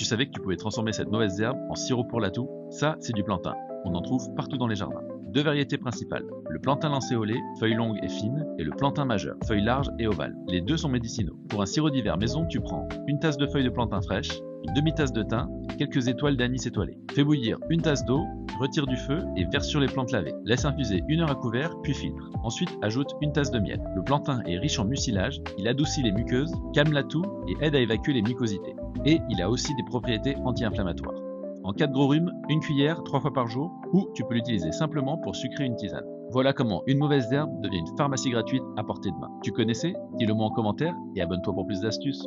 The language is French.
savais que tu pouvais transformer cette mauvaise herbe en sirop pour la toux? Ça, c'est du plantain. On en trouve partout dans les jardins. Deux variétés principales, le plantain lancéolé, feuilles longues et fines, et le plantain majeur, feuilles larges et ovales. Les deux sont médicinaux. Pour un sirop d'hiver maison, tu prends une tasse de feuilles de plantain fraîches, une demi-tasse de thym et quelques étoiles d'anis étoilées. Fais bouillir une tasse d'eau, retire du feu et verse sur les plantes lavées. Laisse infuser 1 heure à couvert, puis filtre. Ensuite, ajoute une tasse de miel. Le plantain est riche en mucilage, il adoucit les muqueuses, calme la toux et aide à évacuer les mucosités. Et il a aussi des propriétés anti-inflammatoires. En cas de gros rhume, une cuillère 3 fois par jour, ou tu peux l'utiliser simplement pour sucrer une tisane. Voilà comment une mauvaise herbe devient une pharmacie gratuite à portée de main. Tu connaissais? Dis-le moi en commentaire et abonne-toi pour plus d'astuces.